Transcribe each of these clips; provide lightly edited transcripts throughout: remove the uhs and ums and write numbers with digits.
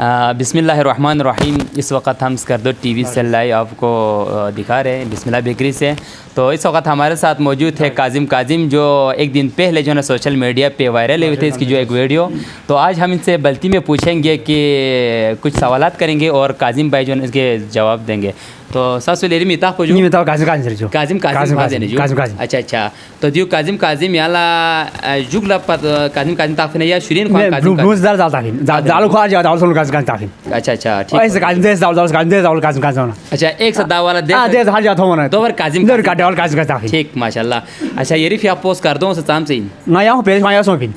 बिस्मिल्लाहिर्रहमानिर्रहीम। इस वक्त हम स्कर्दो टीवी से लाइव आपको दिखा रहे हैं बिस्मिल्लाह बेकरी से। तो इस वक्त हमारे साथ मौजूद है काजिम जो एक दिन पहले जो है ना सोशल मीडिया पे वायरल हुए थे इसकी जो एक वीडियो। तो आज हम इनसे बल्ती में पूछेंगे कि कुछ सवालात करेंगे और काजिम भाई जो है इसके जवाब देंगे। तो सबसे लेरी मिता को जो मिता काजिम अच्छा तो दियो काजिम याला जुगला काजिम ताफने या शुरीन को ब्रूस दाल खा जा दाल सोल काजिम ताफिन अच्छा ठीक ऐसे काजिम दे दाल काजिम अच्छा एक सदा वाला दे हर जा थोना दो बार काजिम दर काटे वाला काजिम ताफिन ठीक माशाल्लाह। अच्छा ये रिफ आप पोस्ट कर दो से ताम से ना यहाँ पेश माया सोपिन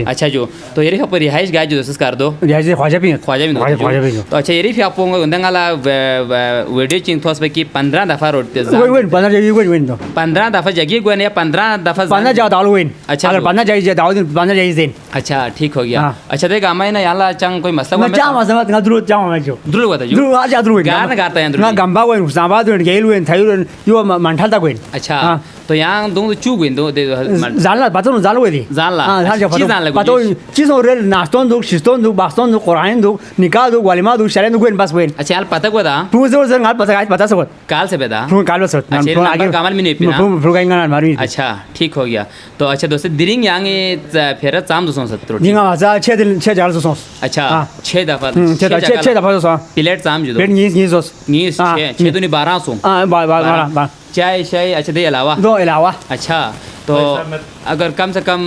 अच्छा जो तो ये रिफ पर रिहाइश गाय जो कर दो रिहाइश ख्वाजा भी तो अच्छा ये रिफ आप उंदंगाला वीडियो चिंग थोस पे कि 15 दफा रोते वन 15 जगह वन तो 15 दफा जगह गवन या 15 दफा 15 जा दाल वन अच्छा अगर 15 जाई दाल 15 जाई देन अच्छा ठीक हो गया। अच्छा देख हमारे ना याला चंग कोई मसला में मसला ना द्रु जाओ मैं जो द्रु बता जो द्रु आ द्रु गाना गाता है ना गंबा वन हुसनाबाद वन गेल वन थाई वन यो मंठल तक वन अच्छा तो यहाँ दो चू गइन दो जानला बातो जानला वे जानला हां जा बातो चीज और नास्तोन दो शिस्तोन दो बास्तोन दो कुरान दो निकाह दो वलीमा दो शरण दो गइन बस वन अच्छा यार पता को दा तू जो से पता सकत काल से बेदा काल से आगे कामल में नहीं पीना फ्रुगाइंगा मारी अच्छा ठीक हो गया। तो अच्छा दोस्त दिरिंग यांगे फेर चाम 270 दिंगा वाजा 6 दिन 6 जार 200 अच्छा 6 दफा 6 दफा 200 प्लेट चाम जो प्लेट नीस 6 दुनी 1200 हां 12 चाय शाय अच्छा दे अलावा अच्छा तो अगर कम से कम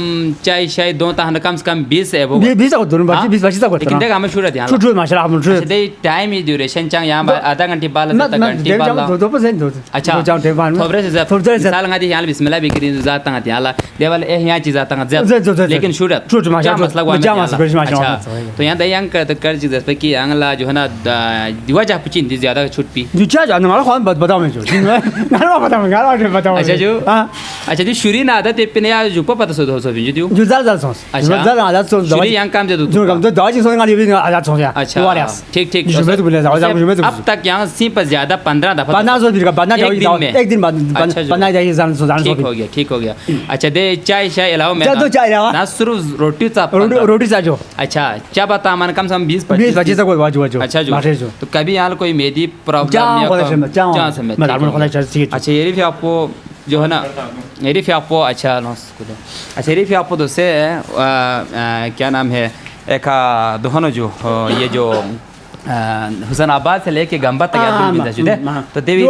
चाय शाय दो ताहन कम से कम 20 है वो 20 को दोनों 20 तक लेकिन देख हमें शुरू ध्यान शुरू माशाल्लाह हम शुरू दे टाइम ही ड्यूरेशन चांग यहां आधा घंटे बाद घंटे बाद 2% अच्छा थोबरे से साल ngadi यहां बिस्मिल्लाह बेकरी जाता है यहां देवल ए यहां चीज आता है लेकिन शुरू माशाल्लाह अच्छा तो यहां दयांग कर चीज पे कि अंगला जो है ना दिवा जा पुचिन दी ज्यादा छूट पी दिवा जा ना कौन बताओ मैं जो ना बताओ अच्छा जो अच्छा जी शुरी ना आदत पे ने जो पता सो दो सो वीडियो जो जाल सो अच्छा जाल आदत सो शुरी यहां काम दे दो काम तो दवाई सो ngadi भी आदत सो या अच्छा ठीक अब तक यहां पर ज्यादा 15 दफा 15 फिर 15 एक दिन बाद 15 जाई जान सो ठीक हो गया। अच्छा दे चाय शाय अलावा मैं तो चाय अलावा ना सिर्फ रोटी जो अच्छा क्या बता मन कम से कम 20-25 तक वाजो अच्छा जो तो कभी यहां कोई मेदी प्रॉब्लम अच्छा ये भी आपको जो है ना मेरी आपको अच्छा ये भी आपको दोस्त क्या नाम है एक दोनों जो ये जो हुसैनाबाद से लेके गंबा तक तो देवी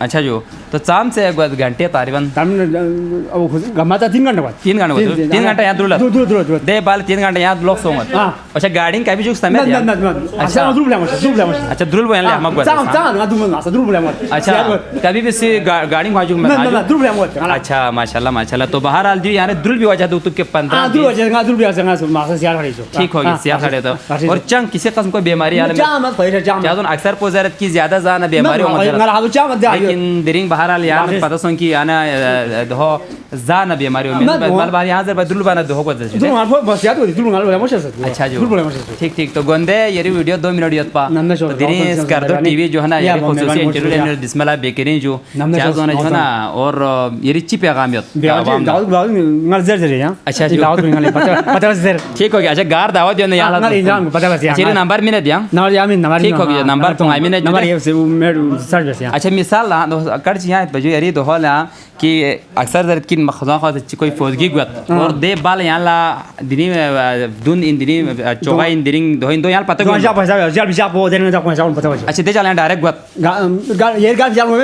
अच्छा जो तो चाम से एक घंटे तारीबन गंबा 3 घंटे बाद 3 घंटे यहाँ दूर दे बाल 3 घंटे यहाँ लोग सो मत अच्छा गाड़ी का भी जो समय अच्छा द्रुल बयान ले हम अच्छा कभी भी से गाड़ी माजू में अच्छा माशाल्लाह तो बहरहाल जी यहाँ द्रुल भी वजह दो के 15 ठीक हो गया सियार खड़े तो और चंग किसी किस्म कोई बीमारी अक्सर पोजरत की ज्यादा जाना बीमारी लेकिन दिरिंग बहरहाल यार पता सुन की आना दो जाना बीमारी में बाल यहाँ से बदलू बना दो को अच्छा जो ठीक तो गोंदे ये वीडियो 2 मिनट यत पा दिरिंग कर दो टीवी जो है ना ये खुसूसी इंटरव्यू बिस्मिल्लाह बेकरी जो क्या जो है ना और ये रिची पैगाम अच्छा ठीक हो गया। अच्छा गार दावत जो यार नंबर में दिया ठीक हो गया नंबर तो आई में अच्छा मिसाल कर यहाँ बजो यारी दो हॉल कि अक्सर जर किन मखजा कोई फौजगी गुत और दे बाल यहाँ ला दिनी दुन इन दिनी चौगा इन दिनी दो यहाँ पता अच्छा दे चल डायरेक्ट गुत ये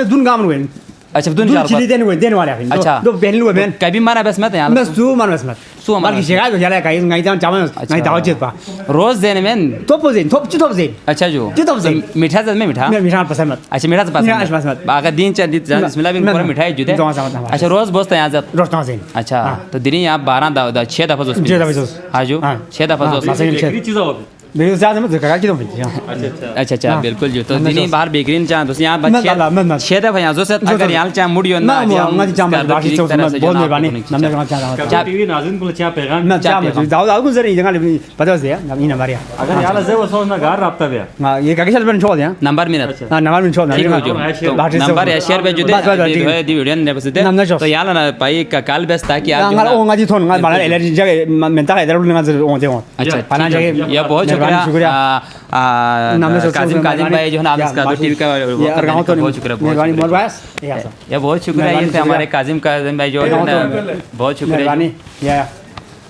दुन गाम में अच्छा दुन चिली देने वाले हैं अच्छा दो पहन लो मैं कभी मारा बस मत यहाँ बस तू मार बस मत सो मार की शिकायत हो जाला कहीं नहीं जान चावल नहीं दावत चित पा रोज देने में टॉप देन अच्छा जो मीठा से मीठा पसंद मत अच्छा मीठा से पसंद अगर दिन चल बिस्मिल्लाह बिन पूरा मिठाई जुदे अच्छा रोज बोलते हैं आज रोज ना देन अच्छा तो दिन यहाँ 6 दफा दोस्त हां जो 6 दफा दोस्त मेरे साथ में देखा कि तुम अच्छा बिल्कुल जो तो दिनी बाहर बेकरीन चाह तो यहाँ बच्चे 6 दफा यहाँ जो से अगर यहाँ चाह मुड़ियो ना नगदी चाह बाकी सब बहुत मेहरबानी नमने का चाह चाह टीवी नाज़रीन को चाह पैगाम ना चाह दाऊद गुजर ही जगह पता है ना इन हमारे अगर यहाँ से वो सोच ना घर राब्ता बे हां ये का किसल बन छोड़ दिया नंबर मिनट हां नंबर में छोड़ दिया नंबर है शेयर पे जुदे दी वीडियो ने बस दे तो यहाँ ना भाई का काल बेस ताकि आप ओ ngadi थोन ngadi माला एलर्जी जगह मेंता है इधर उन्हें ngadi ओंते हो अच्छा पाना जगह ये बहुत शुक्रिया काजिम भाई जो है ना आप इसका दो टीवी का बहुत शुक्रिया ये बहुत शुक्रिया ये थे हमारे काजिम भाई जो है ना बहुत शुक्रिया।